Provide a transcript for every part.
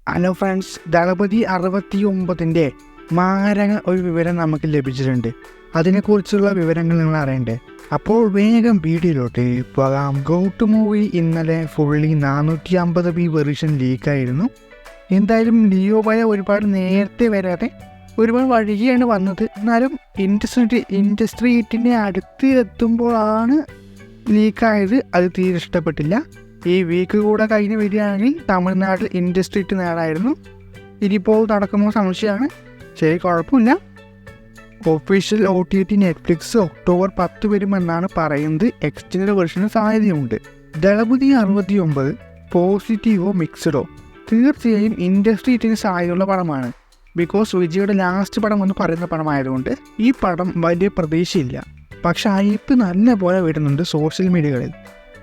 Hello friends, Thalapathy 69-ൻ്റെ മാരക ഒരു വിവരം നമുക്ക് ലഭിച്ചിട്ടുണ്ട്. അതിനെക്കുറിച്ചുള്ള വിവരങ്ങൾ നിങ്ങൾ അറിയണ്ടേ? അപ്പോൾ വേഗം വീഡിയോയിലോട്ട് പോകാം. ഗോട്ട് മൂവി ഇന്നലെ ഫുള്ളി 450p വെർഷൻ ലീക്കായിരുന്നു. എന്തായാലും ലിയോ ഭയ ഒരുപാട് നേരത്തെ വരാതെ ഒരുപാട് വൈകിയാണ് വന്നത്. എന്നാലും ഇൻഡസ്ട്രി ഹിറ്റിൻ്റെ അടുത്ത് എത്തുമ്പോഴാണ് ലീക്കായത്. അത് തീരെ ഇഷ്ടപ്പെട്ടില്ല. ഈ വീക്ക് കൂടെ കഴിഞ്ഞ് വരികയാണെങ്കിൽ തമിഴ്നാട്ടിൽ ഇൻഡസ്ട്രി ഹിറ്റ് നേടായിരുന്നു. ഇനിയിപ്പോൾ നടക്കുമ്പോൾ സംശയമാണ്. ശരി, കുഴപ്പമില്ല. ഒഫീഷ്യൽ OTT നെറ്റ്ഫ്ലിക്സ് ഒക്ടോബർ 10 വരുമെന്നാണ് പറയുന്നത്. എക്സ്റ്റൻഡ് വെർഷന് സാധ്യതയുണ്ട്. ദളപതി 69 പോസിറ്റീവോ മിക്സഡോ തീർച്ചയായും ഇൻഡസ്ട്രി ഹിറ്റിന് സാധ്യതയുള്ള പടമാണ്. ബിക്കോസ് വിജയുടെ ലാസ്റ്റ് പടം എന്ന് പറയുന്ന പടമായതുകൊണ്ട് ഈ പടം വലിയ പ്രതീക്ഷയില്ല. പക്ഷെ ഹൈപ്പ് നല്ല പോലെ വരുന്നുണ്ട് സോഷ്യൽ മീഡിയകളിൽ.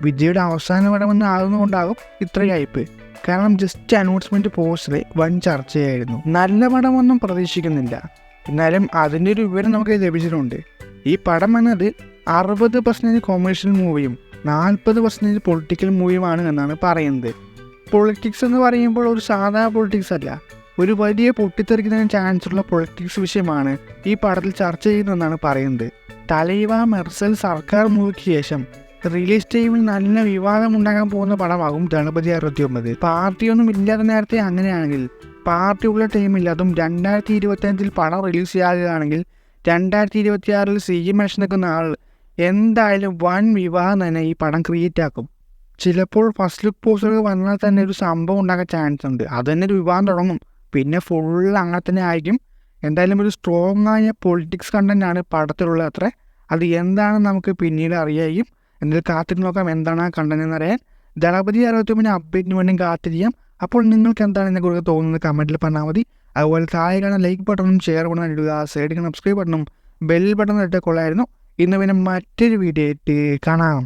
വിജയുടെ അവസാന പടമെന്ന് ആകുന്നതുകൊണ്ടാകും ഇത്രയും ഹൈപ്പ്. കാരണം ജസ്റ്റ് അനൗൺസ്മെൻറ്റ് പോസ്റ്ററിൽ വൻ ചർച്ചയായിരുന്നു. നല്ല പടമൊന്നും പ്രതീക്ഷിക്കുന്നില്ല. എന്നാലും അതിൻ്റെ ഒരു വിവരം നമുക്ക് ലഭിച്ചിട്ടുണ്ട്. ഈ പടം എന്നത് 60% കൊമേഴ്ഷ്യൽ മൂവിയും 40% പൊളിറ്റിക്കൽ മൂവിയുമാണ് എന്നാണ് പറയുന്നത്. പൊളിറ്റിക്സ് എന്ന് പറയുമ്പോൾ ഒരു സാധാ പൊളിറ്റിക്സ് അല്ല, ഒരു വലിയ പൊട്ടിത്തെറിക്കുന്നതിന് ചാൻസ് ഉള്ള പൊളിറ്റിക്സ് വിഷയമാണ് ഈ പടത്തിൽ ചർച്ച ചെയ്യുന്നതെന്നാണ് പറയുന്നത്. തലൈവ മെർസൽ സർക്കാർ മൂവിക്ക് ശേഷം റിലീസ് ടൈമിൽ നല്ല വിവാദമുണ്ടാകാൻ പോകുന്ന പടമാകും ദളപതി 69. പാർട്ടിയൊന്നും ഇല്ലാത്ത നേരത്തെ അങ്ങനെയാണെങ്കിൽ പാർട്ടിയുള്ള ടൈമിൽ, അതും 2025 പടം റിലീസ് ചെയ്യാതെയാണെങ്കിൽ 2026 CM നിൽക്കുന്ന ആൾ എന്തായാലും വൻ വിവാദം തന്നെ ഈ പടം ക്രിയേറ്റ് ആക്കും. ചിലപ്പോൾ ഫസ്റ്റ് ലുക്ക് പോസ്റ്ററൊക്കെ വന്നാൽ തന്നെ ഒരു സംഭവം ഉണ്ടാകാൻ ചാൻസ് ഉണ്ട്. അത് തന്നെ ഒരു വിവാദം തുടങ്ങും. പിന്നെ ഫുൾ അങ്ങനെ തന്നെ ആയിരിക്കും. എന്തായാലും ഒരു സ്ട്രോങ് ആയ പൊളിറ്റിക്സ് കണ്ടൻ്റാണ് പടത്തിലുള്ളത് അത്ര. അത് എന്താണെന്ന് നമുക്ക് പിന്നീട് അറിയാം. എന്തെങ്കിലും കാത്തിട്ട് നോക്കാം എന്താണ് ആ കണ്ടന്റ് എന്നറിയാൻ. ദളപതി 69 അപ്ഡേറ്റിന് വേണ്ടി കാത്തിരിക്കാം. അപ്പോൾ നിങ്ങൾക്ക് എന്താണ് ഇതിനെക്കുറിച്ച് തോന്നുന്നത് കമൻറ്റിൽ പറഞ്ഞാൽ മതി. അതുപോലെ താഴെ കാണാൻ ലൈക്ക് ബട്ടണും ഷെയർ ബട്ടണും ഇടുക, സൈഡിൽ സബ്സ്ക്രൈബ് ബട്ടണും ബെൽ ബട്ടണും ഇട്ട് കൊള്ളായിരുന്നു. ഇന്ന് പിന്നെ മറ്റൊരു വീഡിയോ ആയിട്ട് കാണാം.